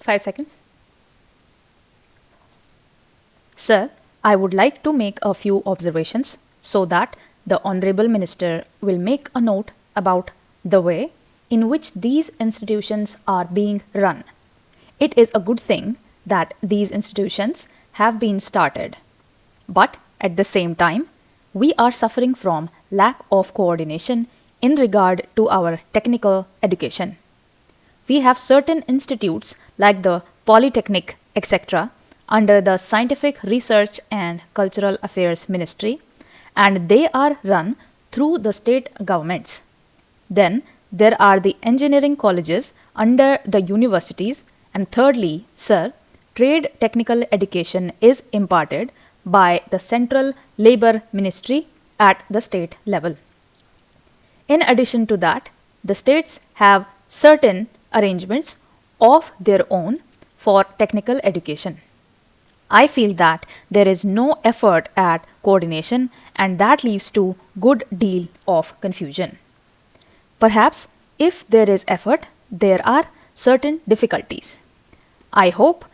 5 seconds. Sir, I would like to make a few observations so that the Honorable Minister will make a note about the way in which these institutions are being run. It is a good thing that these institutions have been started. But at the same time, we are suffering from lack of coordination in regard to our technical education. We have certain institutes like the Polytechnic, etc., under the Scientific Research and Cultural Affairs Ministry, and they are run through the state governments. Then there are the engineering colleges under the universities, and thirdly, sir, trade technical education is imparted by the Central Labour Ministry at the state level. In addition to that, the states have certain arrangements of their own for technical education. I feel that there is no effort at coordination, and that leads to good deal of confusion. Perhaps if there is effort, there are certain difficulties. I hope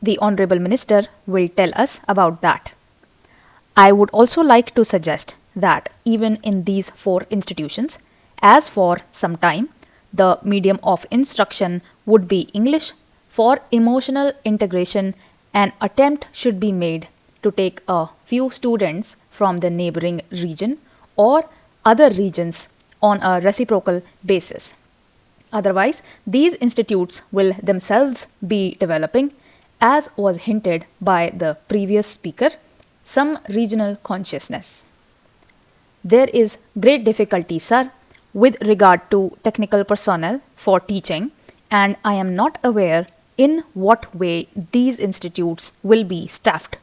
the Honorable Minister will tell us about that. I would also like to suggest that even in these 4 institutions, as for some time, the medium of instruction would be English. For emotional integration, an attempt should be made to take a few students from the neighboring region or other regions on a reciprocal basis. Otherwise, these institutes will themselves be developing, as was hinted by the previous speaker, some regional consciousness. There is great difficulty, sir, with regard to technical personnel for teaching, and I am not aware in what way these institutes will be staffed.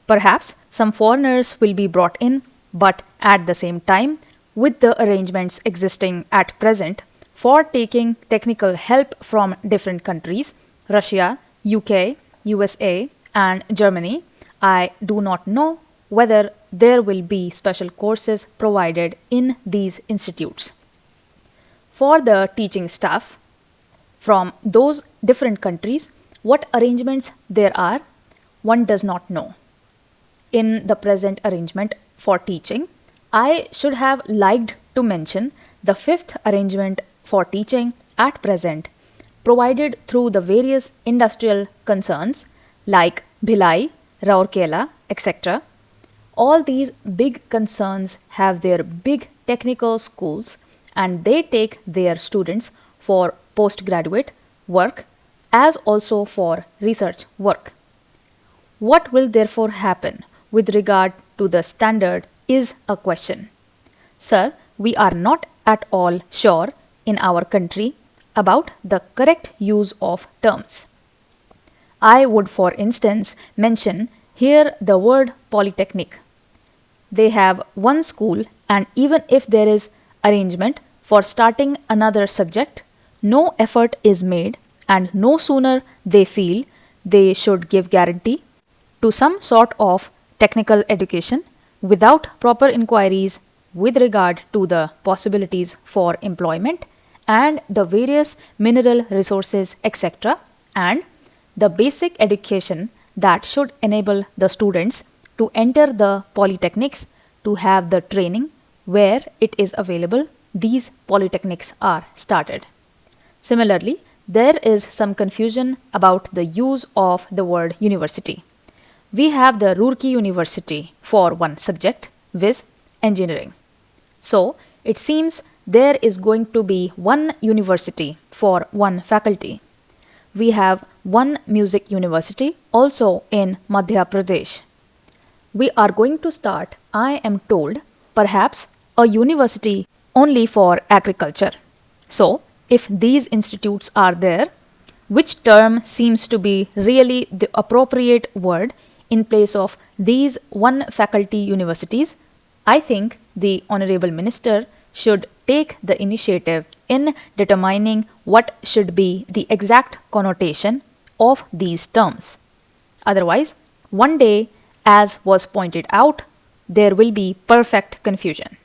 Perhaps some foreigners will be brought in, but at the same time, with the arrangements existing at present for taking technical help from different countries, Russia, UK, USA, and Germany, I do not know whether there will be special courses provided in these institutes. For the teaching staff from those different countries, what arrangements there are, one does not know. In the present arrangement for teaching, I should have liked to mention the 5th arrangement for teaching at present, provided through the various industrial concerns like Bhilai, Rourkela, etc. All these big concerns have their big technical schools, and they take their students for postgraduate work as also for research work. What will therefore happen with regard to the standard is a question. Sir, we are not at all sure in our country about the correct use of terms. I would, for instance, mention here the word polytechnic. They have one school, and even if there is arrangement for starting another subject, no effort is made, and no sooner they feel they should give guarantee to some sort of technical education without proper inquiries with regard to the possibilities for employment and the various mineral resources, etc., and the basic education that should enable the students to enter the polytechnics to have the training where it is available. These polytechnics are started. Similarly, there is some confusion about the use of the word university. We have the Roorkee University for one subject, viz. Engineering. So, it seems there is going to be one university for one faculty. We have one music university also in Madhya Pradesh. We are going to start, I am told, perhaps a university only for agriculture. So, if these institutes are there, which term seems to be really the appropriate word in place of these one faculty universities, I think the Honorable Minister should take the initiative in determining what should be the exact connotation of these terms. Otherwise, one day, as was pointed out, there will be perfect confusion.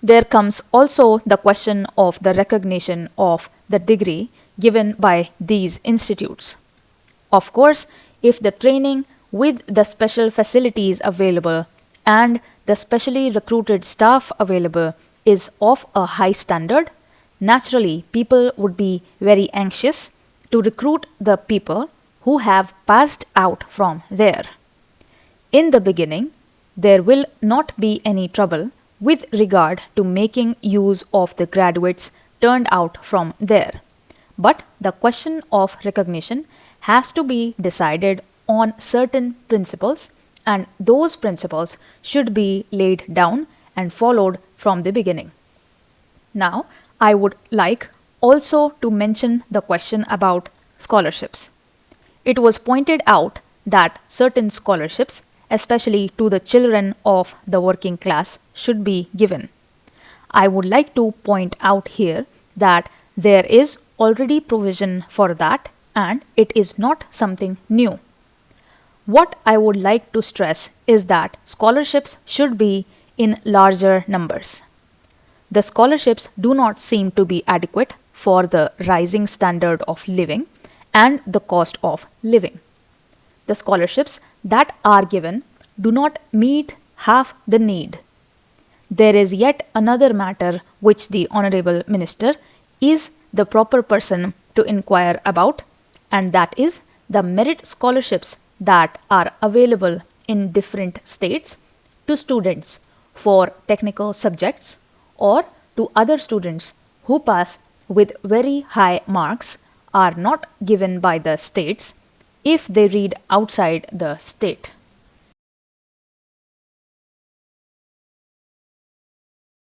There comes also the question of the recognition of the degree given by these institutes. Of course, if the training with the special facilities available and the specially recruited staff available is of a high standard, naturally people would be very anxious to recruit the people who have passed out from there. In the beginning, there will not be any trouble with regard to making use of the graduates turned out from there. But the question of recognition has to be decided on certain principles, and those principles should be laid down and followed from the beginning. Now, I would like also to mention the question about scholarships. It was pointed out that certain scholarships, especially to the children of the working class, should be given. I would like to point out here that there is already provision for that and it is not something new. What I would like to stress is that scholarships should be in larger numbers. The scholarships do not seem to be adequate for the rising standard of living and the cost of living. The scholarships that are given do not meet half the need. There is yet another matter which the Honorable Minister is the proper person to inquire about, and that is the merit scholarships that are available in different states to students for technical subjects or to other students who pass with very high marks are not given by the states if they read outside the state.